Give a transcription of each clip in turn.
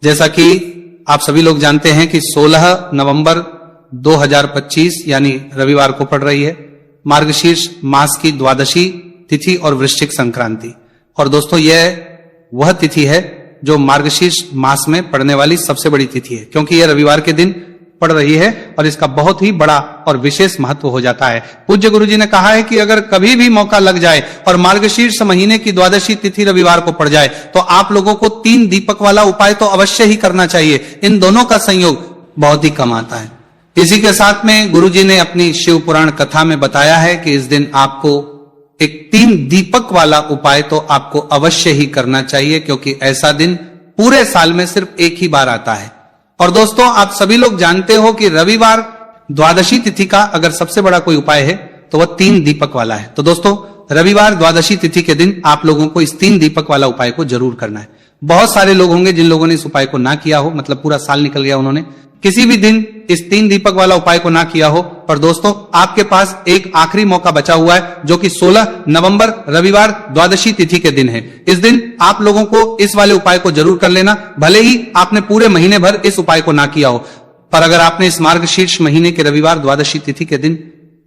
जैसा कि आप सभी लोग जानते हैं कि 16 नवंबर 2025 यानी रविवार को पड़ रही है मार्गशीर्ष मास की द्वादशी तिथि और वृश्चिक संक्रांति। और दोस्तों यह वह तिथि है जो मार्गशीर्ष मास में पड़ने वाली सबसे बड़ी तिथि है, क्योंकि यह रविवार के दिन पड़ रही है और इसका बहुत ही बड़ा और विशेष महत्व हो जाता है। पूज्य गुरुजी ने कहा है कि अगर कभी भी मौका लग जाए और मार्गशीर्ष महीने की द्वादशी तिथि रविवार को पड़ जाए तो आप लोगों को 3 दीपक वाला उपाय तो अवश्य ही करना चाहिए। इन दोनों का संयोग बहुत ही कम आता है। इसी के साथ में गुरुजी ने अपनी शिव पुराण कथा में बताया है कि इस दिन आपको एक 3 दीपक वाला उपाय तो आपको अवश्य ही करना चाहिए, क्योंकि ऐसा दिन पूरे साल में सिर्फ एक ही बार आता है। और दोस्तों आप सभी लोग जानते हो कि रविवार द्वादशी तिथि का अगर सबसे बड़ा कोई उपाय है तो वह 3 दीपक वाला है। तो दोस्तों रविवार द्वादशी तिथि के दिन आप लोगों को इस 3 दीपक वाला उपाय को जरूर करना है। बहुत सारे लोग होंगे जिन लोगों ने इस उपाय को ना किया हो, मतलब पूरा साल निकल गया उन्होंने किसी भी दिन इस 3 दीपक वाला उपाय को ना किया हो। पर दोस्तों आपके पास एक आखिरी मौका बचा हुआ है जो कि 16 नवंबर रविवार द्वादशी तिथि के दिन है। इस दिन आप लोगों को इस वाले उपाय को जरूर कर लेना, भले ही आपने पूरे महीने भर इस उपाय को ना किया हो। पर अगर आपने इस मार्गशीर्ष महीने के रविवार द्वादशी तिथि के दिन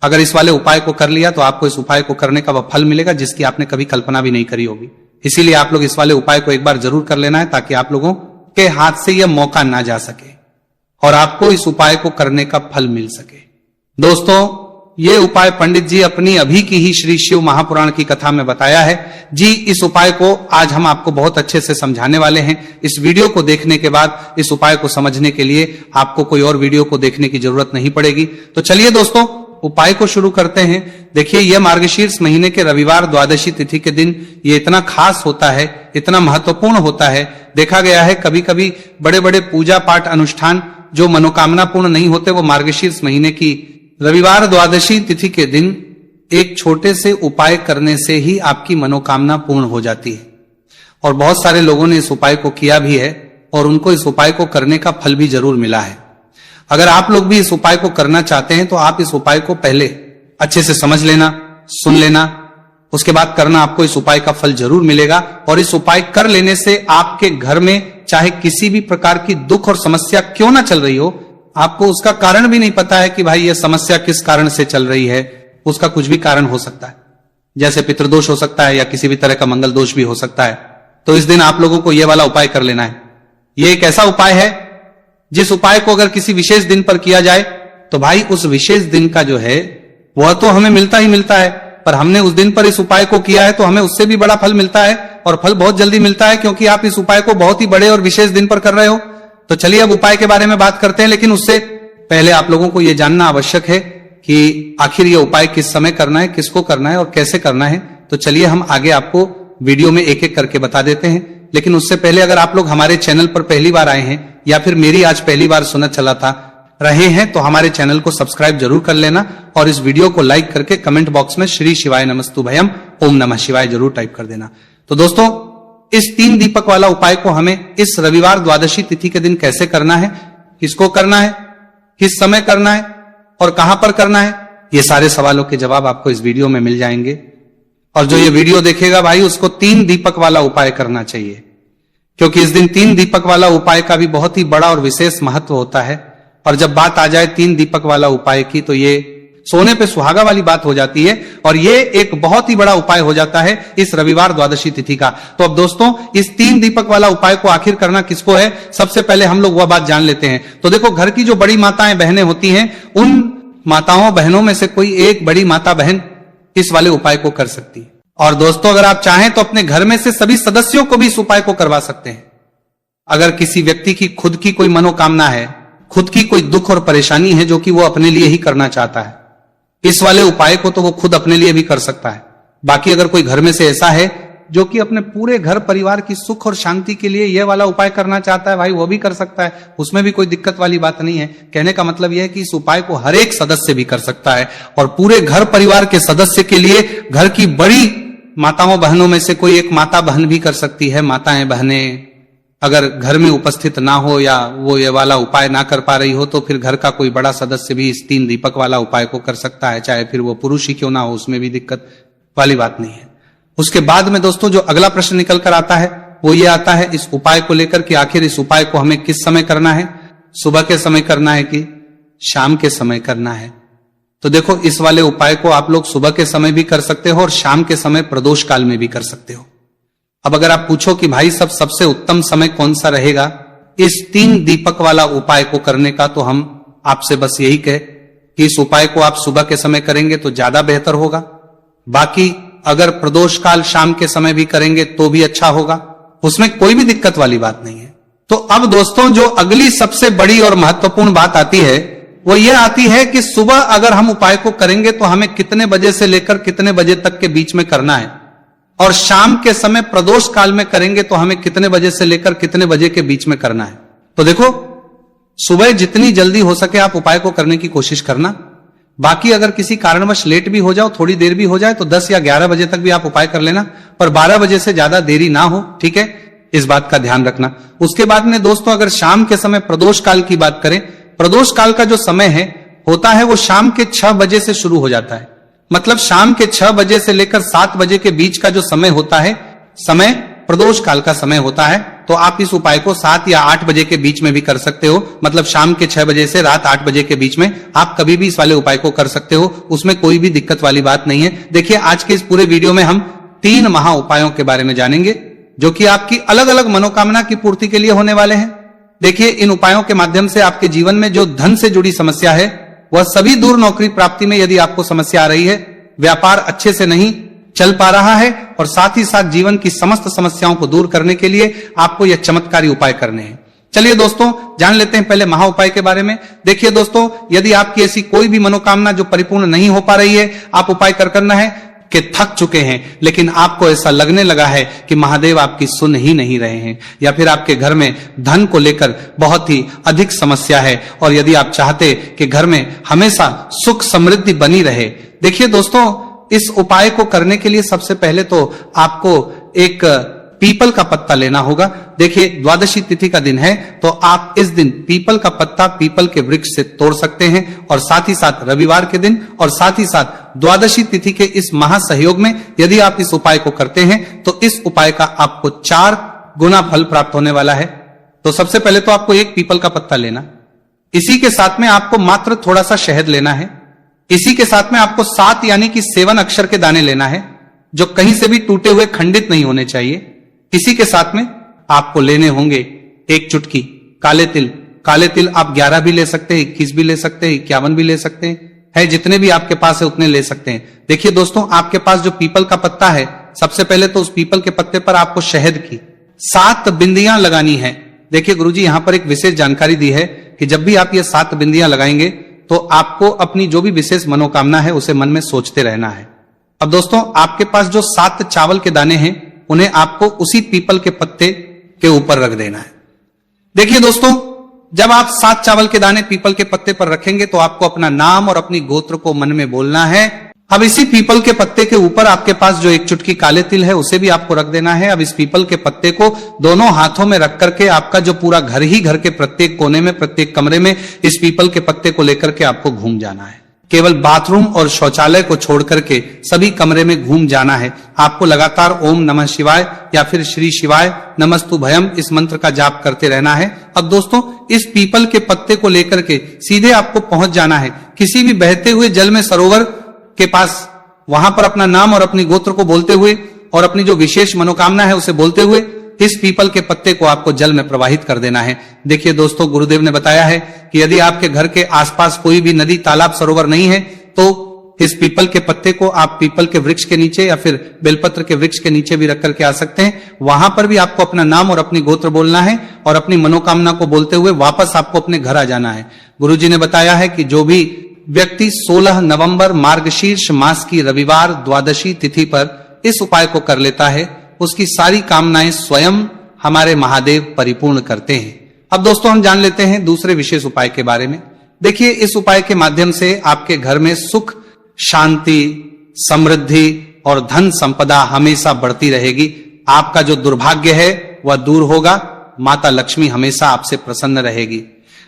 अगर इस वाले उपाय को कर लिया तो आपको इस उपाय को करने का वह फल मिलेगा जिसकी आपने कभी कल्पना भी नहीं करी होगी। इसीलिए आप लोग इस वाले उपाय को एक बार जरूर कर लेना है ताकि आप लोगों के हाथ से यह मौका ना जा सके और आपको इस उपाय को करने का फल मिल सके। दोस्तों ये उपाय पंडित जी अपनी अभी की ही श्री शिव महापुराण की कथा में बताया है जी। इस उपाय को आज हम आपको बहुत अच्छे से समझाने वाले हैं। इस वीडियो को देखने के बाद इस उपाय को समझने के लिए आपको कोई और वीडियो को देखने की जरूरत नहीं पड़ेगी। तो चलिए दोस्तों उपाय को शुरू करते हैं। देखिए यह मार्गशीर्ष महीने के रविवार द्वादशी तिथि के दिन ये इतना खास होता है, इतना महत्वपूर्ण होता है। देखा गया है कभी कभी बड़े बड़े पूजा पाठ अनुष्ठान जो मनोकामना पूर्ण नहीं होते वो मार्गशीर्ष महीने की रविवार द्वादशी तिथि के दिन एक छोटे से उपाय करने से ही आपकी मनोकामना पूर्ण हो जाती है। और बहुत सारे लोगों ने इस उपाय को किया भी है और उनको इस उपाय को करने का फल भी जरूर मिला है। अगर आप लोग भी इस उपाय को करना चाहते हैं तो आप इस उपाय को पहले अच्छे से समझ लेना, सुन लेना, उसके बाद करना, आपको इस उपाय का फल जरूर मिलेगा। और इस उपाय कर लेने से आपके घर में चाहे किसी भी प्रकार की दुख और समस्या क्यों ना चल रही हो, आपको उसका कारण भी नहीं पता है कि भाई यह समस्या किस कारण से चल रही है, उसका कुछ भी कारण हो सकता है, जैसे पितृदोष हो सकता है या किसी भी तरह का मंगल दोष भी हो सकता है। तो इस दिन आप लोगों को यह वाला उपाय कर लेना है। यह एक ऐसा उपाय है जिस उपाय को अगर किसी विशेष दिन पर किया जाए तो भाई उस विशेष दिन का जो है वह तो हमें मिलता ही मिलता है, पर हमने उस दिन पर इस उपाय को किया है तो हमें उससे भी बड़ा फल मिलता है और फल बहुत जल्दी मिलता है, क्योंकि आप इस उपाय को बहुत ही बड़े और विशेष दिन पर कर रहे हो। तो चलिए अब उपाय के बारे में बात करते हैं, लेकिन उससे पहले आप लोगों को यह जानना आवश्यक है कि आखिर यह उपाय किस समय करना है, किसको करना है और कैसे करना है। तो चलिए हम आगे आपको वीडियो में एक एक करके बता देते हैं। लेकिन उससे पहले अगर आप लोग हमारे चैनल पर पहली बार आए हैं या फिर मेरी आज पहली बार सुनत चला था रहे हैं तो हमारे चैनल को सब्सक्राइब जरूर कर लेना और इस वीडियो को लाइक करके कमेंट बॉक्स में श्री शिवाय नमस्तुभयम ओम नमः शिवाय जरूर टाइप कर देना। तो दोस्तों इस 3 दीपक वाला उपाय को हमें इस रविवार द्वादशी तिथि के दिन कैसे करना है, किसको करना है, किस समय करना है और कहां पर करना है, ये सारे सवालों के जवाब आपको इस वीडियो में मिल जाएंगे। और जो ये वीडियो देखेगा भाई उसको 3 दीपक वाला उपाय करना चाहिए, क्योंकि इस दिन 3 दीपक वाला उपाय का भी बहुत ही बड़ा और विशेष महत्व होता है। और जब बात आ जाए 3 दीपक वाला उपाय की तो ये सोने पे सुहागा वाली बात हो जाती है और ये एक बहुत ही बड़ा उपाय हो जाता है इस रविवार द्वादशी तिथि का। तो अब दोस्तों इस 3 दीपक वाला उपाय को आखिर करना किसको है, सबसे पहले हम लोग वह बात जान लेते हैं। तो देखो घर की जो बड़ी माताएं बहनें होती हैं उन माताओं बहनों में से कोई एक बड़ी माता बहन इस वाले उपाय को कर सकती है। और दोस्तों अगर आप चाहें तो अपने घर में से सभी सदस्यों को भी इस उपाय को करवा सकते हैं। अगर किसी व्यक्ति की खुद की कोई मनोकामना है, खुद की कोई दुख और परेशानी है जो कि वो अपने लिए ही करना चाहता है, इस वाले उपाय को तो वो खुद अपने लिए भी कर सकता है। बाकी अगर कोई घर में से ऐसा है जो कि अपने पूरे घर परिवार की सुख और शांति के लिए यह वाला उपाय करना चाहता है, भाई वो भी कर सकता है, उसमें भी कोई दिक्कत वाली बात नहीं है। कहने का मतलब यह है कि इस उपाय को हर एक सदस्य भी कर सकता है और पूरे घर परिवार के सदस्य के लिए घर की बड़ी माताओं बहनों में से कोई एक माता बहन भी कर सकती है। माताएं बहनें अगर घर में उपस्थित ना हो या वो ये वाला उपाय ना कर पा रही हो तो फिर घर का कोई बड़ा सदस्य भी इस 3 दीपक वाला उपाय को कर सकता है, चाहे फिर वो पुरुष ही क्यों ना हो, उसमें भी दिक्कत वाली बात नहीं है। उसके बाद में दोस्तों जो अगला प्रश्न निकल कर आता है वो ये आता है इस उपाय को लेकर कि आखिर इस उपाय को हमें किस समय करना है, सुबह के समय करना है कि शाम के समय करना है। तो देखो, इस वाले उपाय को आप लोग सुबह के समय भी कर सकते हो और शाम के समय प्रदोष काल में भी कर सकते हो। अब अगर आप पूछो कि भाई सब सबसे उत्तम समय कौन सा रहेगा इस 3 दीपक वाला उपाय को करने का, तो हम आपसे बस यही कहे कि इस उपाय को आप सुबह के समय करेंगे तो ज्यादा बेहतर होगा। बाकी अगर प्रदोष काल शाम के समय भी करेंगे तो भी अच्छा होगा, उसमें कोई भी दिक्कत वाली बात नहीं है। तो अब दोस्तों, जो अगली सबसे बड़ी और महत्वपूर्ण बात आती है वो ये आती है कि सुबह अगर हम उपाय को करेंगे तो हमें कितने बजे से लेकर कितने बजे तक के बीच में करना है, और शाम के समय प्रदोष काल में करेंगे तो हमें कितने बजे से लेकर कितने बजे के बीच में करना है। तो देखो, सुबह जितनी जल्दी हो सके आप उपाय को करने की कोशिश करना। बाकी अगर किसी कारणवश लेट भी हो जाओ, थोड़ी देर भी हो जाए, तो 10 या 11 बजे तक भी आप उपाय कर लेना, पर 12 बजे से ज्यादा देरी ना हो, ठीक है, इस बात का ध्यान रखना। उसके बाद में दोस्तों, अगर शाम के समय प्रदोष काल की बात करें, प्रदोष काल का जो समय है होता है वो शाम के 6 बजे से शुरू हो जाता है। मतलब शाम के 6 बजे से लेकर 7 बजे के बीच का जो समय होता है, समय प्रदोष काल का समय होता है। तो आप इस उपाय को 7 या 8 बजे के बीच में भी कर सकते हो। मतलब शाम के 6 बजे से रात 8 बजे के बीच में आप कभी भी इस वाले उपाय को कर सकते हो, उसमें कोई भी दिक्कत वाली बात नहीं है। देखिए, आज के इस पूरे वीडियो में हम 3 महा उपायों के बारे में जानेंगे जो कि आपकी अलग अलग मनोकामना की पूर्ति के लिए होने वाले हैं। देखिए, इन उपायों के माध्यम से आपके जीवन में जो धन से जुड़ी समस्या है वह सभी दूर, नौकरी प्राप्ति में यदि आपको समस्या आ रही है, व्यापार अच्छे से नहीं चल पा रहा है, और साथ ही साथ जीवन की समस्त समस्याओं को दूर करने के लिए आपको यह चमत्कारी उपाय करने हैं। चलिए दोस्तों, जान लेते हैं पहले महा उपाय के बारे में। देखिए दोस्तों, यदि आपकी ऐसी कोई भी मनोकामना जो परिपूर्ण नहीं हो पा रही है, आप उपाय करना है कि थक चुके हैं, लेकिन आपको ऐसा लगने लगा है कि महादेव आपकी सुन ही नहीं रहे हैं, या फिर आपके घर में धन को लेकर बहुत ही अधिक समस्या है, और यदि आप चाहते कि घर में हमेशा सुख समृद्धि बनी रहे। देखिए दोस्तों, इस उपाय को करने के लिए सबसे पहले तो आपको एक पीपल का पत्ता लेना होगा। देखिए, द्वादशी तिथि का दिन है, तो आप इस दिन पीपल का पत्ता पीपल के वृक्ष से तोड़ सकते हैं, और साथ ही साथ रविवार के दिन और साथ ही साथ द्वादशी तिथि के इस महासहयोग में यदि आप इस उपाय को करते हैं तो इस उपाय का आपको 4 गुना फल प्राप्त होने वाला है। तो सबसे पहले तो आपको एक पीपल का पत्ता लेना, इसी के साथ में आपको मात्र थोड़ा सा शहद लेना है, इसी के साथ में आपको 7 यानी कि 7 अक्षर के दाने लेना है, जो कहीं से भी टूटे हुए खंडित नहीं होने चाहिए। इसी के साथ में आपको लेने होंगे 1 चुटकी काले तिल। काले तिल आप 11 भी ले सकते हैं, 21 भी ले सकते हैं, 51 भी ले सकते हैं, है जितने भी आपके पास है उतने ले सकते हैं। देखिए दोस्तों, आपके पास जो पीपल का पत्ता है, सबसे पहले तो उस पीपल के पत्ते पर आपको शहद की 7 बिंदियां लगानी है। देखिए गुरुजी यहां पर एक विशेष जानकारी दी है कि जब भी आप ये 7 बिंदियां लगाएंगे तो आपको अपनी जो भी विशेष मनोकामना है उसे मन में सोचते रहना है। अब दोस्तों, आपके पास जो 7 चावल के दाने हैं उन्हें आपको उसी पीपल के पत्ते के ऊपर रख देना है। देखिए दोस्तों, जब आप 7 चावल के दाने पीपल के पत्ते पर रखेंगे तो आपको अपना नाम और अपनी गोत्र को मन में बोलना है। अब इसी पीपल के पत्ते के ऊपर आपके पास जो 1 चुटकी काले तिल है उसे भी आपको रख देना है। अब इस पीपल के पत्ते को दोनों हाथों में रख करके आपका जो पूरा घर ही, घर के प्रत्येक कोने में, प्रत्येक कमरे में इस पीपल के पत्ते को लेकर के आपको घूम जाना है। केवल बाथरूम और शौचालय को छोड़ करके सभी कमरे में घूम जाना है। आपको लगातार ओम नमः शिवाय या फिर श्री शिवाय नमस्तुभयम इस मंत्र का जाप करते रहना है। अब दोस्तों, इस पीपल के पत्ते को लेकर के सीधे आपको पहुंच जाना है किसी भी बहते हुए जल में, सरोवर के पास। वहां पर अपना नाम और अपनी गोत्र को बोलते हुए और अपनी जो विशेष मनोकामना है उसे बोलते हुए इस पीपल के पत्ते को आपको जल में प्रवाहित कर देना है। देखिए दोस्तों, गुरुदेव ने बताया है कि यदि आपके घर के आसपास कोई भी नदी, तालाब, सरोवर नहीं है तो इस पीपल के पत्ते को आप पीपल के वृक्ष के नीचे या फिर बेलपत्र के वृक्ष के नीचे भी रख करके आ सकते हैं। वहां पर भी आपको अपना नाम और अपनी गोत्र बोलना है और अपनी मनोकामना को बोलते हुए वापस आपको अपने घर आ जाना है। गुरुजी ने बताया है कि जो भी व्यक्ति 16 नवंबर मार्गशीर्ष मास की रविवार द्वादशी तिथि पर इस उपाय को कर लेता है, उसकी सारी कामनाएं स्वयं हमारे महादेव परिपूर्ण करते हैं। अब दोस्तों, हम जान लेते हैं दूसरे विशेष उपाय के बारे में। देखिए, इस उपाय के माध्यम से आपके घर में सुख, शांति, समृद्धि और धन संपदा हमेशा बढ़ती रहेगी। आपका जो दुर्भाग्य है वह दूर होगा। माता लक्ष्मी हमेशा आपसे प्रसन्न रहेगी।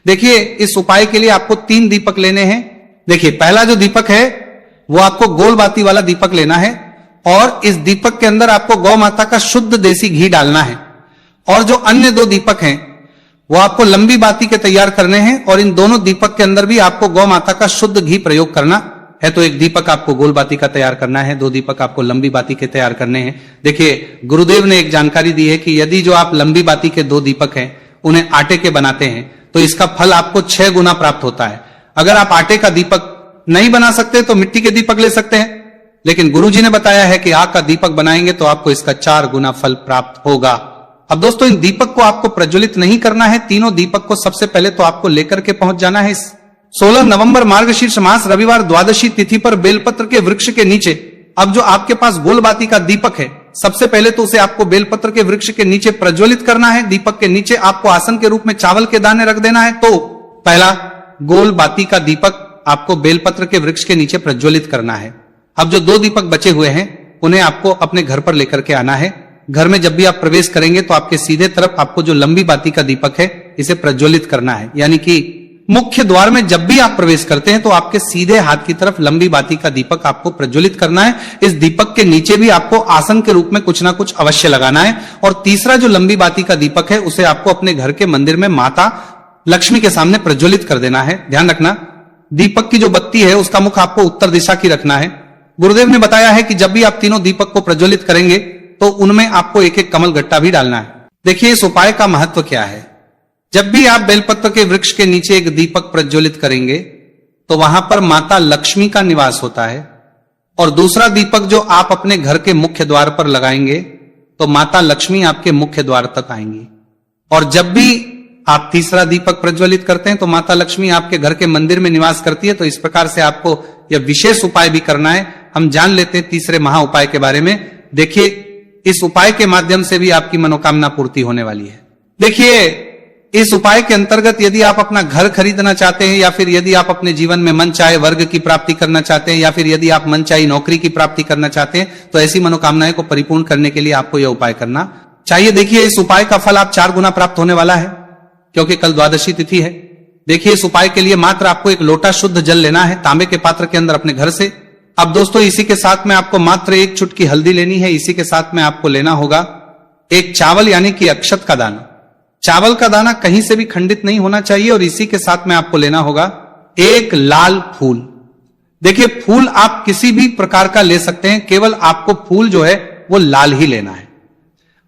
देखिए, इस उपाय के लिए आपको 3 दीपक लेने हैं। देखिए, पहला जो दीपक है वो आपको गोल बाती वाला दीपक लेना है, और इस दीपक के अंदर आपको गौ माता का शुद्ध देसी घी डालना है। और जो अन्य 2 दीपक हैं वो आपको लंबी बाती के तैयार करने हैं, और इन दोनों दीपक के अंदर भी आपको गौ माता का शुद्ध घी प्रयोग करना है। तो एक दीपक आपको गोल बाती का तैयार करना है, 2 दीपक आपको लंबी बाती के तैयार करने हैं। देखिए, गुरुदेव ने एक जानकारी दी है कि यदि जो आप लंबी बाती के 2 दीपक हैं उन्हें आटे के बनाते हैं तो इसका फल आपको 6 गुना प्राप्त होता है। अगर आप आटे का दीपक नहीं बना सकते तो मिट्टी के दीपक ले सकते हैं, लेकिन गुरुजी ने बताया है कि आग का दीपक बनाएंगे तो आपको इसका 4 गुना फल प्राप्त होगा। अब दोस्तों, इन दीपक को आपको प्रज्वलित नहीं करना है। तीनों दीपक को सबसे पहले तो आपको लेकर के पहुंच जाना है 16 नवंबर मार्गशीर्ष मास रविवार द्वादशी तिथि पर बेलपत्र के वृक्ष के नीचे। अब जो आपके पास गोल बाती का दीपक है, सबसे पहले तो उसे आपको बेलपत्र के वृक्ष के नीचे प्रज्वलित करना है। दीपक के नीचे आपको आसन के रूप में चावल के दाने रख देना है। तो पहला गोल बाती का दीपक आपको बेलपत्र के वृक्ष के नीचे प्रज्वलित करना है। अब जो 2 दीपक बचे हुए हैं उन्हें आपको अपने घर पर लेकर के आना है। घर में जब भी आप प्रवेश करेंगे तो आपके सीधे तरफ आपको जो लंबी बाती का दीपक है इसे प्रज्वलित करना है, यानी कि मुख्य द्वार में जब भी आप प्रवेश करते हैं तो आपके सीधे हाथ की तरफ लंबी बाती का दीपक आपको प्रज्वलित करना है। इस दीपक के नीचे भी आपको आसन के रूप में कुछ ना कुछ अवश्य लगाना है। और तीसरा जो लंबी बाती का दीपक है उसे आपको अपने घर के मंदिर में माता लक्ष्मी के सामने प्रज्वलित कर देना है। ध्यान रखना, दीपक की जो बत्ती है उसका मुख आपको उत्तर दिशा की रखना है। गुरुदेव ने बताया है कि जब भी आप तीनों दीपक को प्रज्वलित करेंगे तो उनमें आपको एक एक कमल गट्टा भी डालना है। देखिए, इस उपाय का महत्व क्या है। जब भी आप बेलपत्र के वृक्ष के नीचे एक दीपक प्रज्वलित करेंगे तो वहां पर माता लक्ष्मी का निवास होता है, और दूसरा दीपक जो आप अपने घर के मुख्य द्वार पर लगाएंगे तो माता लक्ष्मी आपके मुख्य द्वार तक आएंगी। और जब भी आप तीसरा दीपक प्रज्वलित करते हैं तो माता लक्ष्मी आपके घर के मंदिर में निवास करती है। तो इस प्रकार से आपको यह विशेष उपाय भी करना है। हम जान लेते हैं तीसरे महा उपाय के बारे में। देखिए, इस उपाय के माध्यम से भी आपकी मनोकामना पूर्ति होने वाली है। देखिए, इस उपाय के अंतर्गत यदि आप अपना घर खरीदना चाहते हैं, या फिर यदि आप अपने जीवन में मनचाहे वर्ग की प्राप्ति करना चाहते हैं, या फिर यदि आप मनचाही नौकरी की प्राप्ति करना चाहते हैं, तो ऐसी मनोकामनाएं को परिपूर्ण करने के लिए आपको यह उपाय करना चाहिए। देखिए, इस उपाय का फल आप 4 गुना प्राप्त होने वाला है, क्योंकि कल द्वादशी तिथि है। देखिए, इस उपाय के लिए मात्र आपको 1 लोटा शुद्ध जल लेना है तांबे के पात्र के अंदर अपने घर से। अब दोस्तों, इसी के साथ में आपको मात्र 1 चुटकी हल्दी लेनी है। इसी के साथ में आपको लेना होगा 1 चावल यानी कि अक्षत का दाना। चावल का दाना कहीं से भी खंडित नहीं होना चाहिए। और इसी के साथ में आपको लेना होगा 1 लाल फूल। देखिए, फूल आप किसी भी प्रकार का ले सकते हैं, केवल आपको फूल जो है वो लाल ही लेना है।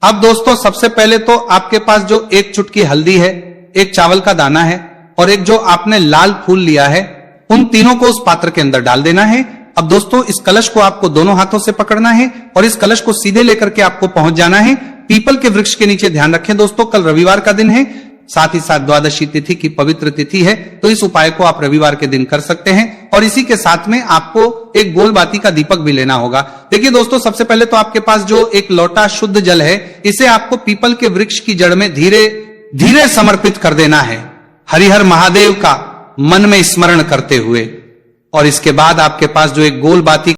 अब दोस्तों, सबसे पहले तो आपके पास जो 1 चुटकी हल्दी है, 1 चावल का दाना है और एक जो आपने लाल फूल लिया है, उन तीनों को उस पात्र के अंदर डाल देना है। अब दोस्तों, इस कलश को आपको दोनों हाथों से पकड़ना है और इस कलश को सीधे लेकर के आपको पहुंच जाना है पीपल के वृक्ष के नीचे। ध्यान रखें दोस्तों, कल रविवार का दिन है, साथ ही साथ द्वादशी तिथि की पवित्र तिथि है, तो इस उपाय को आप रविवार के दिन कर सकते हैं। और इसी के साथ में आपको एक गोल बाती का दीपक भी लेना होगा। देखिए दोस्तों, सबसे पहले तो आपके पास जो 1 लोटा शुद्ध जल है, इसे आपको पीपल के वृक्ष की जड़ में धीरे धीरे समर्पित कर देना है, हरिहर महादेव का मन में स्मरण करते हुए। और इसके बाद आपके पास जो एक गोल बाती